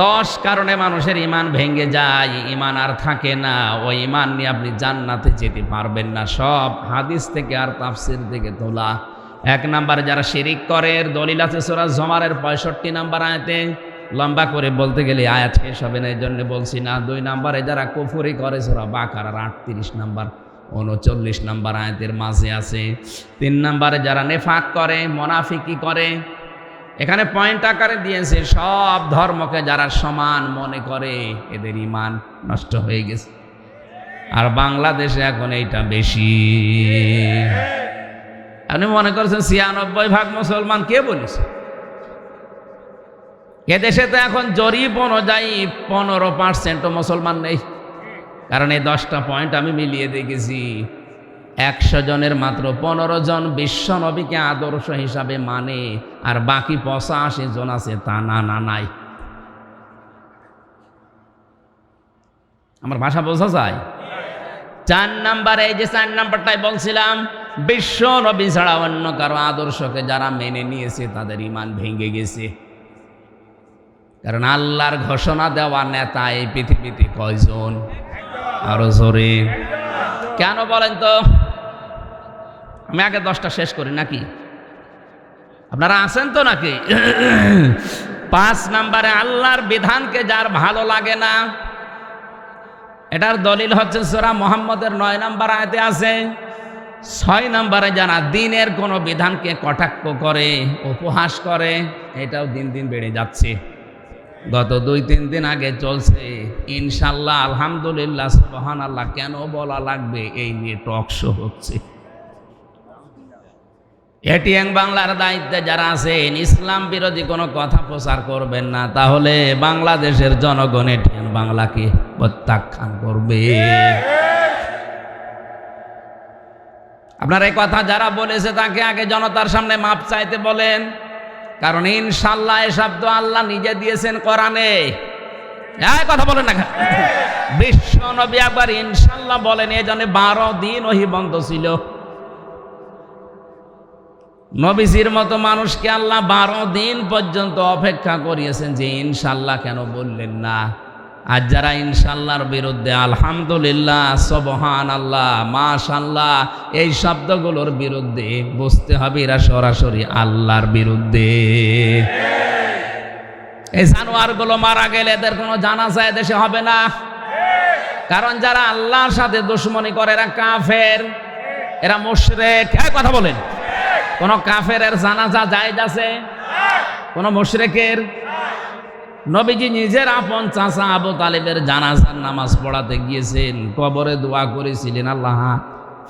10 কারণে মানুষের ঈমান ভেঙে যায়, ঈমান আর থাকে না। ওই ঈমান নিয়ে আপনি জান্নাতে যেতে পারবেন না। সব হাদিস থেকে আর তাফসীর থেকে তোলা। 1 নাম্বার, যারা শিরিক করে, এর দলিল আছে সূরা জুমারের 65 নম্বর আয়াতে। লম্বা করে বলতে গেলে আয়াত শেষ হবে না, এই জন্য বলছি না। 2 নাম্বারে যারা কুফরি করে, সূরা বাকারার 38 নম্বর 39 নম্বর আয়াতের মাঝে আছে। 3 নাম্বারে যারা নেফাক করে, মুনাফিকি করে, এখানে পয়েন্ট আকারে দিয়েছে, সব ধর্মকে যারা সমান মনে করে এদের ঈমান নষ্ট হয়ে গেছে। আর বাংলাদেশে এখন এইটা বেশি। আপনি মনে করছেন 96% মুসলমান, কে বলেছে? এদেশে তো এখন জরিপ অনুযায়ী 15% মুসলমান নেই। কারণ এই 10টা পয়েন্ট আমি মিলিয়ে দেখেছি, 100 জনের মাত্র 15 জন বিশ্ব নবীকে আদর্শ হিসাবে মানে, আর বাকি 85 জন আছে তা নাই। আমার ভাষা বোঝা যায়? 4 নাম্বার, এই যে 4 নাম্বারটাই বলছিলাম, বিশ্ব নবী ছাড়া অন্য কারো আদর্শকে যারা মেনে নিয়েছে তাদের ঈমান ভেঙে গেছে। কারণ আল্লাহর ঘোষণা দেওয়া নেতা এই পৃথিবীতে কয়জন? আরো জোরে কেন বলেন তো? আমি আগে 10টা শেষ করি নাকি? আপনারা আছেন তো নাকি? 5 নাম্বারে, আল্লাহর বিধানকে যার ভালো লাগে না, এটার দলিল হচ্ছে সূরা মুহাম্মদের 9 নাম্বার আয়াতে আছে। 6 নাম্বারে যারা দ্বীনের কোনো বিধানকে কটাক্ষ করে, উপহাস করে, এটাও দিন দিন বেড়ে যাচ্ছে। গত 2-3 দিন আগে চলছে ইনশাল্লাহ, আলহামদুলিল্লাহ, সুবহানাল্লাহ কেন বলা লাগবে, এই নিয়ে টক শো হচ্ছে। এটিএন বাংলার দায়িত্বে যারা আছেন, ইসলাম বিরোধী কোনো কথা প্রচার করবেন না, তাহলে বাংলাদেশের জনগণ এটিএন বাংলাকে প্রত্যাখ্যান করবে। আপনার এই কথা যারা বলেছে তাকে আগে জনতার সামনে মাপ চাইতে বলেন, কারণ ইনশাল্লাহ এ শব্দ আল্লাহ নিজে দিয়েছেন কোরআনে। কথা বলেন না, বিশ্ব নবী একবার ইনশাল্লাহ বলেন, এই জন্য 12 দিন ওহী বন্ধ ছিল। নবীজির মতো মানুষকে আল্লাহ 12 দিন পর্যন্ত অপেক্ষা করিয়েছেন যে ইনশাল্লাহ কেন বললেন না। আর যারা ইনশাল্লাহর বিরুদ্ধে, আলহামদুলিল্লাহ, সুবহানাল্লাহ, মাশাআল্লাহ, এই শব্দগুলোর বিরুদ্ধে, বুঝতে হবে এরা সরাসরি আল্লাহর বিরুদ্ধে। এই জানোয়ারগুলো মারা গেলে এদের কোনো জানাজা দেশে হবে না, কারণ যারা আল্লাহর সাথে দুশমনি করে এরা কাফের, এরা মুশরিক। কথা বলেন, কোন কাফেরের জানাজা জায়েজ আছে? কোন মুশরিকের? নবীজি নিজের আপন চাচা আবু তালেবের জানাজার নামাজ পড়াতে গিয়েছেন, কবরে দোয়া করেছিলেন, আল্লাহ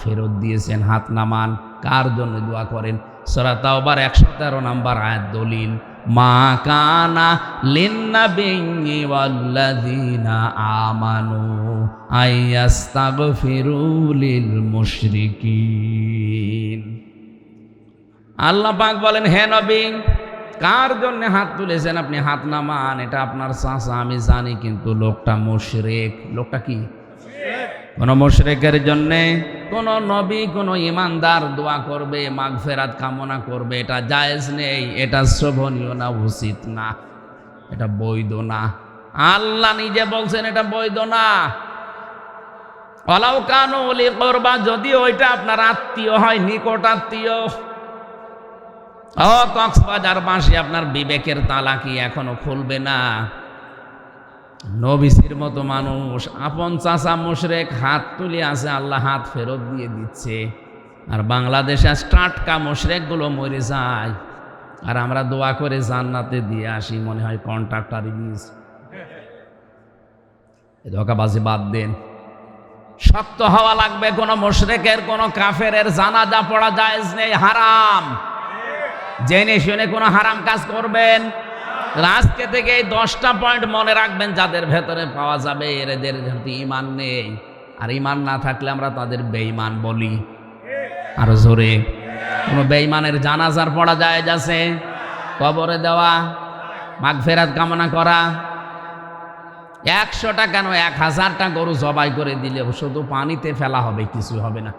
ফেরত দিয়েছেন। হাত নামান। কার জন্য দোয়া করেন? সূরা তাওবার 113 নাম্বার আয়াত দলিল, মা কানা লিন্নাবিয়্যি ওয়াল্লাযীনা আমানু আইয়াস্তাগফিরু লিল মুশরিকিন। আল্লাহ পাক বলেন, হে নবী, কার জন্য হাত তুলেছেন আপনি হাত নামান। এটা আপনার চাচা আমি জানি, কিন্তু লোকটা মুশরিক। লোকটা কি? কোন মুশরিকের জন্য কোন নবী, কোন ইমানদার দোয়া করবে, মাগফিরাত কামনা করবে, এটা জায়েজ নেই, এটা শোভনীয় না, উচিত না, এটা বৈধ না। আল্লাহ নিজে বলছেন এটা বৈধ না। ওয়ালাউ কানু উলি কুরবা, যদি ওইটা আপনার আত্মীয় হয়, নিকট আত্মীয়। ও কক্সবাজার বাসী, আপনার বিবেকের তালা কি এখনো খুলবে না? নবীজির মতো মানুষ, আপন চাচা মুশরিক, হাত তুলে আছে, আল্লাহ হাত ফেরত দিয়ে দিচ্ছে। আর বাংলাদেশে টাটকা মুশরিকগুলো মরে যায়, আর আমরা দোয়া করে জান্নাতে দিয়ে আসি, মনে হয় কন্ট্রাক্টর ইংলিশ। ধোঁকাবাজি বাদ দেন, শক্ত হওয়া লাগবে। কোন মুশরিকের, কোন কাফেরের জানাজা পড়া জায়েজ নেই, হারাম। জেনে শুনে কোনো হারাম কাজ করবেন। আজকে থেকে এই 10টা পয়েন্ট মনে রাখবেন, যাদের ভেতরে পাওয়া যাবে এদের ঈমান নেই। আর ঈমান না থাকলে আমরা তাদের বেঈমান বলি। আরো জোরে, কোনো বেঈমানের জানাজার পড়া জায়েজ আছে? কবরে দেওয়া, মাগফিরাত কামনা করা। 100টা কেন 1000টা গরু জবাই করে দিলে শুধু পানিতে ফেলা হবে, কিছু হবে না।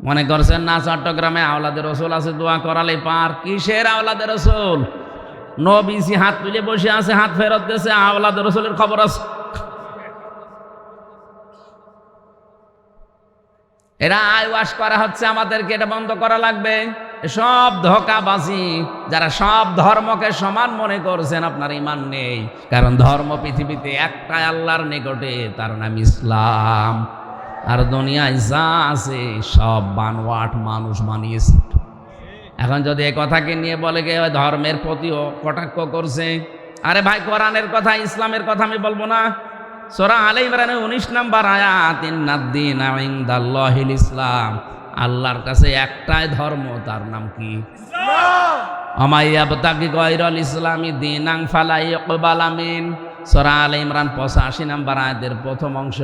মনে করছেন না চট্টগ্রামে আওলাদের রসুল আছে, দোয়া করালে পার? কিসের আওলাদের রসুল? নবীজি হাত তুলে বসে আছে, হাত ফেরত দিয়েছে, আওলাদের রসুলের খবর আছে? এরা আইওয়াশ করা হচ্ছে আমাদেরকে, এটা বন্ধ করা লাগবে। সব ধোঁকাবাজি, যারা সব ধর্মকে সমান মনে করছেন, আপনার ঈমান নেই। কারণ ধর্ম পৃথিবীতে একটাই, আল্লাহর নিকটে, তার নাম ইসলাম। আর দুনিয়ায় যা আছে সব বানোয়াট, মানুষ বানিয়েছে। এখন যদি এই কথাকে নিয়ে বলে গে ধর্মের প্রতিও কটাক্ষ করছে, আরে ভাই, কোরআনের কথা, ইসলামের কথা আমি বলবো না? সূরা আলে ইমরানের 19 নাম্বার আয়াত, ইন্নাদ-দীনা ইনদাল্লাহিল ইসলাম। আল্লাহর কাছে একটাই ধর্ম, তার নাম কি? ইসলাম। আমাইয়াবতাগি গায়রাল ইসলামি দীনান ফালা ইউকবালা মিন। সূরা আলে ইমরান 85 নম্বর আয়াতের প্রথম অংশ।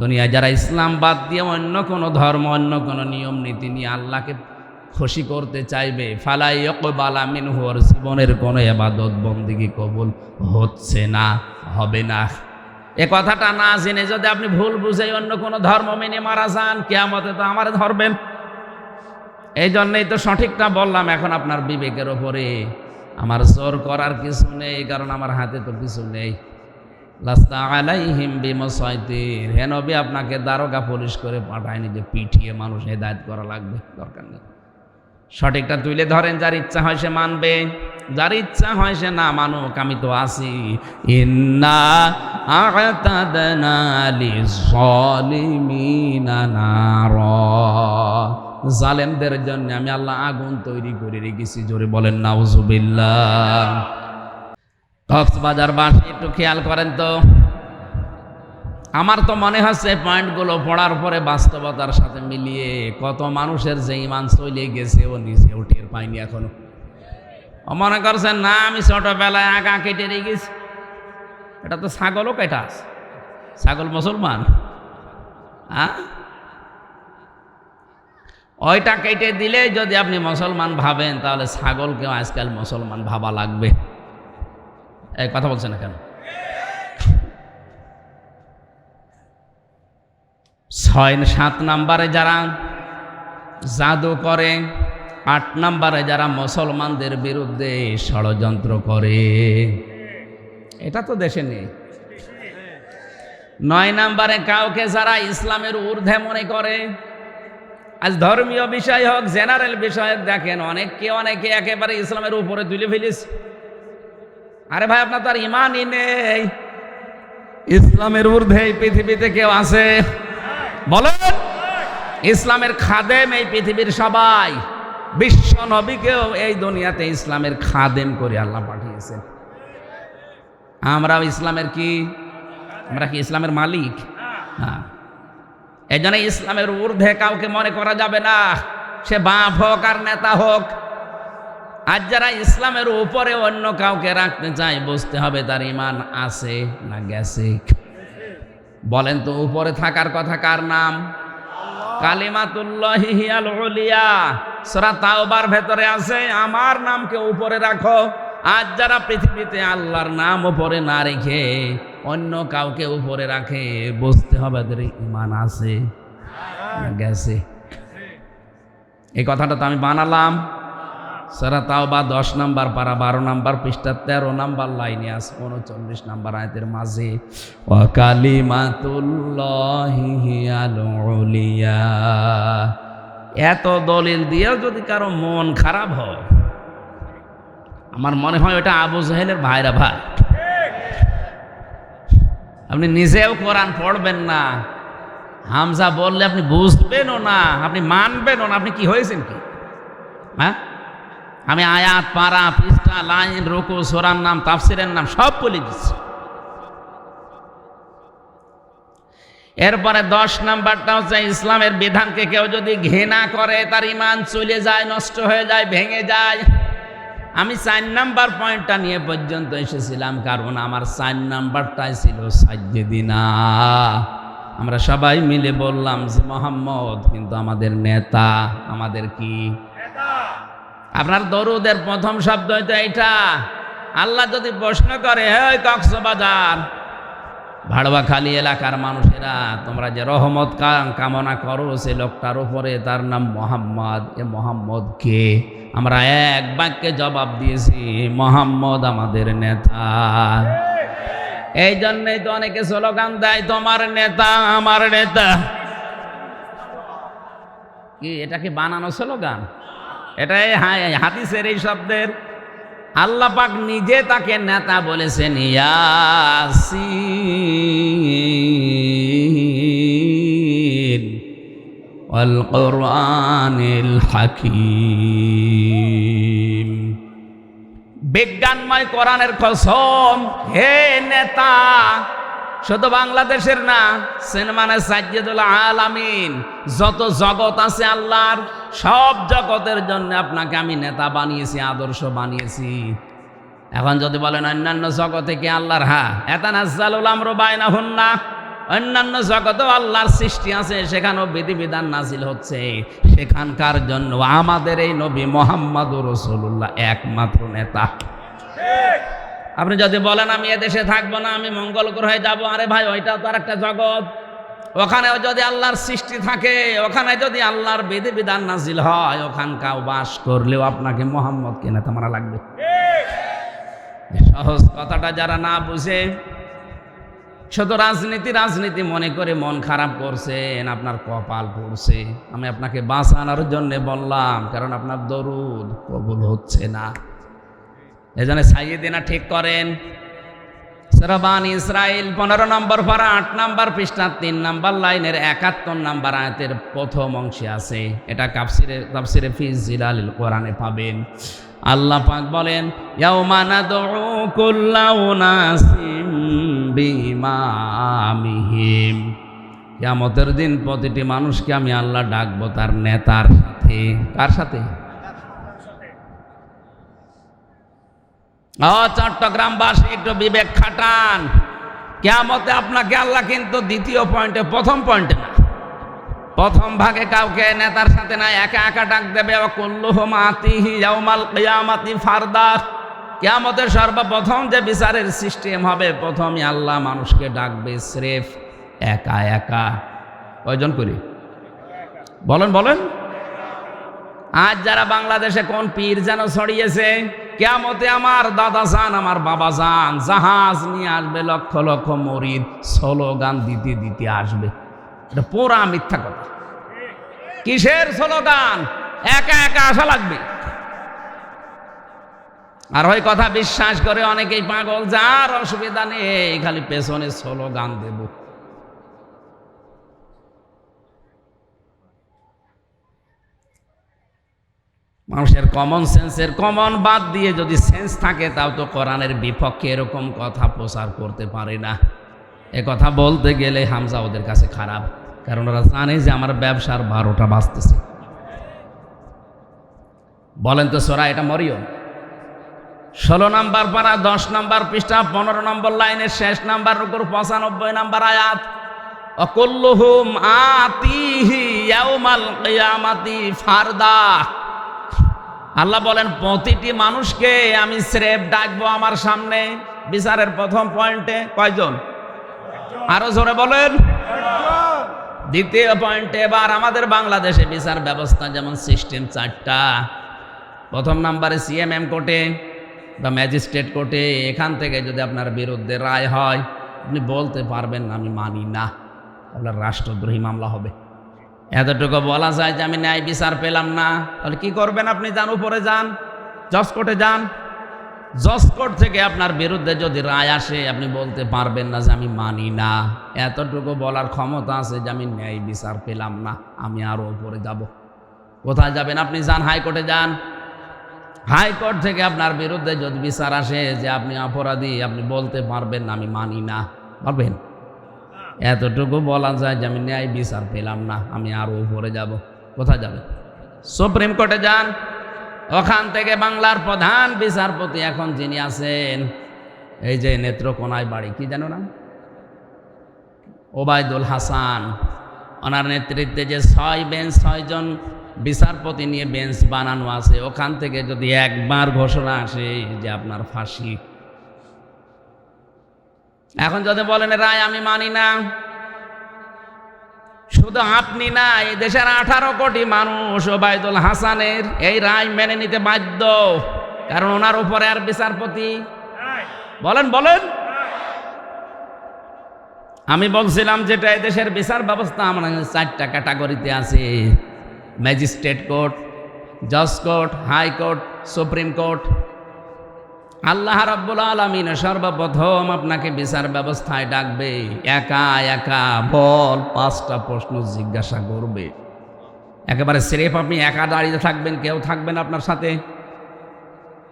দুনিয়ায় যারা ইসলাম বাদ দিয়ে অন্য কোনো ধর্ম, অন্য কোনো নিয়ম নীতি নিয়ে আল্লাহকে খুশি করতে চাইবে, ফালা ইউকবালা মিনহু, ওর জীবনের কোনো ইবাদত বন্দেগী কবুল হচ্ছে না, হবে না। এ কথাটা না জেনে যদি আপনি ভুল বুঝে অন্য কোনো ধর্ম মেনে মারা যান, কিয়ামতে তো আমার ধরবেন। এই জন্যই তো সঠিকটা বললাম। এখন আপনার বিবেকের ওপরে, আমার জোর করার কিছু নেই, কারণ আমার হাতে তো কিছু নেই। লাস্তা আলাইহিম বিমুসাইতির, হে নবী আপনাকে দারোগা পুলিশ করে পাঠায়নি যে পিটিয়ে মানুষ হেদায়েত করা লাগবে, দরকার নেই। সঠিকটা তুলে ধরেন, যার ইচ্ছা হয় সে মানবে, যার ইচ্ছা হয় সে না মানুক, আমি তো আছি। ইন্না আ'তাদনা লিয-যালিমিনা নারা, জালেমদের জন্য আমি আল্লাহ আগুন তৈরি করে রেখেছি। জোরে বলেন নাউজুবিল্লাহ। কক্সবাজার বাসী একটু খেয়াল করেন তো, আমার তো মনে হচ্ছে পয়েন্টগুলো পড়ার পরে বাস্তবতার সাথে মিলিয়ে কত মানুষের যে ইমান চলে গেছে ও নিজেও টের পায়নি এখনো। মনে করছেন না আমি ছোটবেলায় আগা কেটে রেখেছি, এটা তো ছাগলও কেটা আছে। ছাগল মুসলমান? ওইটা কেটে দিলে যদি আপনি মুসলমান ভাবেন, তাহলে ছাগলকেও আজকাল মুসলমান ভাবা লাগবে। এই কথা বলছেন না কেন? 6-7 নম্বরে যারা জাদু করে, 8 নম্বরে যারা মুসলমানদের বিরুদ্ধে ষড়যন্ত্র করে, এটা তো দেশে নেই। 9 নম্বরে কাউকে যারা ইসলামের ঊর্ধ্বে মনে করে। আজ ধর্মীয় বিষয় হোক, জেনারেল বিষয় হোক, দেখেন অনেকে একেবারে ইসলামের উপরে তুলে ফেলিস। আরে ভাই, আপনার তো আর ইমানই নেই। ইসলামের ঊর্ধ্বে এই পৃথিবীতে কেউ আছে? বলেন। ইসলামের খাদেম এই পৃথিবীর সবাই। বিশ্ব নবীকেও এই দুনিয়াতে ইসলামের খাদেম করে আল্লাহ পাঠিয়েছেন। আমরাও ইসলামের কি? আমরা কি ইসলামের মালিক? হ্যাঁ। এই জন্য ইসলামের ঊর্ধ্বে কাউকে মনে করা যাবে না, সে বাপ হোক আর নেতা হোক। আজ যারা ইসলামের উপরে অন্য কাউকে রাখতে চায়, বুঝতে হবে তার ইমান আছে না গেছে। বলেন তো, উপরে থাকার কথা কার নাম? কালিমাতুল্লাহি হিয়াল উলিয়া। সূরা তাওবার ভেতরে আছে, আমার নামকে উপরে রাখো। আজ যারা পৃথিবীতে আল্লাহর নাম উপরে না রেখে অন্য কাউকে উপরে রাখে, বুঝতে হবে তাদের ইমান আছে না গেছে। এই কথাটা তো আমি বানালাম। সূরা তাওবা 10 নম্বর পারা 12 নম্বর পৃষ্ঠা 13 নম্বর লাইনে আছে, 39 নম্বর আয়াতের মাঝে, ওয়া কালিমাতুল্লাহি হিয়াল উলিয়া। এত দলিল দিয়েও যদি কারো মন খারাপ হয়, আমার মনে হয় ওটা আবু জাহেলের ভাইরা ভাই। আপনি নিজেও কোরআন পড়বেন না, হামজা বললে আপনি বুঝবেনও না, আপনি মানবেনও না। আপনি কি হয়েছেন কি? হ্যাঁ, আমি আয়াত, পারা, পৃষ্ঠা, লাইন, রুকু, সূরার নাম, তাফসিরের নাম সব বলে দিচ্ছি। এরপরে 10 নাম্বারটা হচ্ছে, ইসলামের বিধানকে কেউ যদি ঘৃণা করে, তার ঈমান চলে যায়, নষ্ট হয়ে যায়, ভেঙে যায়। আমি 4 নাম্বার পয়েন্টটা নিয়ে পর্যন্ত এসেছিলাম, কারণ আমার 4 নাম্বারটাই ছিল সাজ্জেদিনা। আমরা সবাই মিলে বললাম যে মুহাম্মদ কিন্তু আমাদের নেতা, আমাদের কি নেতা। আপনার দরুদের প্রথম শব্দ হয়তো এইটা। আল্লাহ যদি প্রশ্ন করে, এই কক্সবাজার, ভাড়বাখালী এলাকার মানুষেরা, তোমরা যে রহমত কামনা করো সে লোকটার উপরে, তার নাম মোহাম্মদ, এ মোহাম্মদ কে? আমরা এক বাক্যে জবাব দিয়েছি, মোহাম্মদ আমাদের নেতা। এই জন্যই তো অনেকে স্লোগান দেয়, তোমার নেতা আমার নেতা। কি এটা কি বানানো স্লোগান? এটাই হাদিসের এই শব্দের। আল্লাহ পাক নিজে তাকে নেতা বলেছেন, ইয়াসিন ওয়াল কুরআনিল হাকীম। বিজ্ঞানময় কোরআনের কসম, হে নেতা, শুধু বাংলাদেশের না, সিনেমানে সাজ্জেদুল আলামিন, যত জগৎ আছে আল্লাহর, সব জগতের জন্য আপনাকে আমি নেতা বানিয়েছি, আদর্শ বানিয়েছি। এখন যদি বলেন অন্যান্য জগতে কি আল্লাহর এতানাজ্জালুল আমরু বাইনাহুন্না, অন্যান্য জগতেও আল্লাহর সৃষ্টি আছে, সেখানেও বিধিবিধান নাজিল হচ্ছে, সেখানকার জন্য আমাদের এই নবী মুহাম্মদুর রাসূলুল্লাহ একমাত্র নেতা। আপনি যদি বলেন আমি এদেশে থাকবো না, আমি মঙ্গল গ্রহে যাব, আরে ভাই ওইটা তো আর একটা জগৎ, ওখানেও যদি আল্লাহর সৃষ্টি থাকে, ওখানে যদি আল্লাহর বিধিবিধান নাজিল হয়, ওখানকাও বাস করলেও আপনাকে মুহাম্মদকে নেতা মানা লাগবে। সহজ কথাটা যারা না বুঝে শুধু রাজনীতি মনে করে মন খারাপ করছেন, আপনার কপাল পড়ছে। আমি আপনাকে বাঁচানোর জন্য বললাম, কারণ আপনার দরুদ কবুল হচ্ছে না। এজন্য সাইয়েদিনা ঠিক করেন। সূরা বানী ইসরাঈল 15 নম্বর পারা 8 নম্বর পৃষ্ঠা 3 নম্বর লাইনের 71 নম্বর আয়াতের প্রথম অংশে আছে। এটা তাফসিরে ফি জিলালিল কোরআনে পাবেন। আল্লাহ পাক বলেন, ইয়াউমা নাদউ কুল্লা উনাসিম বিইমামিহিম, কিয়ামতের দিন প্রতিটি মানুষকে আমি আল্লাহ ডাকবো তার নেতার সাথে। কার সাথে? চট্টগ্রামবাসী একটু বিবেক খাটান। কিয়ামতে আপনাকে আল্লাহ কিন্তু দ্বিতীয় পয়েন্টে, প্রথম পয়েন্টে না, প্রথম ভাগে কাউকে নেতার সাথে না, একা একা ডাক দেবে। কুল্লুহুম আতিহি ইয়াউমাল কিয়ামাতি ফারদা, কিয়ামতের সর্বপ্রথম যে বিচারের সিস্টেম হবে, প্রথমে আল্লাহ মানুষকে ডাকবে স্রেফ একা একা। কয়জন করি বলেন। আজ যারা বাংলাদেশে কোন পীর যেন ছড়িয়েছে, কিয়ামতে আমার দাদা যান, আমার বাবা যান, জাহাজ নিয়ে আসবে, লক্ষ লক্ষ মরিদ স্লোগান দিতে দিতে আসবে। এটা পুরা মিথ্যা কথা। কিসের স্লোগান? একা একা আসা লাগবে। আর ওই কথা বিশ্বাস করে অনেকেই পাগল, যার অসুবিধা নেই, খালি পেছনে স্লোগান দেব। মানুষের কমন সেন্সের কমন বাদ দিয়ে যদি সেন্স থাকে, তাও তো কোরআনের বিপক্ষে এরকম কথা প্রচার করতে পারে না। এ কথা বলতে গেলে হামজা ওদের কাছে খারাপ, কারণ ওরা জানে যে আমার ব্যবসার 12টা বাজতেছে। বলেন তো সূরা এটা মরিয়ম 16 নম্বর পারা 10 নম্বর পৃষ্ঠা 15 নম্বর লাইনের শেষ নাম্বার রুকুর 95 নম্বর আয়াত, অকুল্লুহুম আতিহি ইয়াউমাল কিয়ামাতি ফারদা। আল্লাহ বলেন প্রতিটি মানুষকে আমি স্রেফ ডাকবো আমার সামনে বিচারের প্রথম পয়েন্টে। কয়জন? আরো জোরে বলেন। দ্বিতীয় পয়েন্টে, এবার আমাদের বাংলাদেশে বিচার ব্যবস্থা যেমন সিস্টেম 4টা। প্রথম নাম্বারে সিএমএম কোর্টে বা ম্যাজিস্ট্রেট কোর্টে, এখান থেকে যদি আপনার বিরুদ্ধে রায় হয়, আপনি বলতে পারবেন না আমি মানি না, আপনার রাষ্ট্রদ্রোহী মামলা হবে। এতটুকু বলা যায় যে আমি ন্যায় বিচার পেলাম না, তাহলে কি করবেন? আপনি যান, উপরে যান, জজ কোর্টে যান। জজ কোর্ট থেকে আপনার বিরুদ্ধে যদি রায় আসে, আপনি বলতে পারবেন না যে আমি মানি না। এতটুকু বলার ক্ষমতা আছে যে আমি ন্যায় বিচার পেলাম না, আমি আরো উপরে যাব। কোথায় যাবেন? আপনি যান হাইকোর্টে যান। হাইকোর্ট থেকে আপনার বিরুদ্ধে যদি বিচার আসে যে আপনি অপরাধী, আপনি বলতে পারবেন না আমি মানি না, পারবেন? এতটুকু বলা যায় যে আমি ন্যায় বিচার পেলাম না, আমি আরো উপরে যাব। কোথায় যাবেন? সুপ্রিম কোর্টে যান। ওখান থেকে বাংলার প্রধান বিচারপতি এখন যিনি আছেন, এই যে নেত্রকোনায় বাড়ি, কি জানো না, ওবায়দুল হাসান, ওনার নেতৃত্বে যে 6 জন বিচারপতি নিয়ে বেঞ্চ বানানো আছে, ওখান থেকে যদি একবার ঘোষণা আসে যে আপনার ফাঁসি, এখন যদি বলেন রায় আমি মানি না, শুধু আপনি না, এই দেশের 18 কোটি মানুষ ওবায়দুল হাসানের এই রায় মেনে নিতে বাধ্য, কারণ ওনার উপরে আর বিচারপতি বলেন। আমি বলছিলাম যেটা এই দেশের বিচার ব্যবস্থা আমাদের 4টা ক্যাটাগরিতে আছে: ম্যাজিস্ট্রেট কোর্ট, জজ কোর্ট, হাইকোর্ট, সুপ্রিম কোর্ট। আল্লাহ রাব্বুল আলামিন সর্বপ্রথম আপনাকে বিচার ব্যবস্থায় ডাকবে, একা একা বল 5টা প্রশ্ন জিজ্ঞাসা করবে। একেবারে স্রেফ আপনি একা দাঁড়িয়ে থাকবেন, কেউ থাকবেন আপনার সাথে।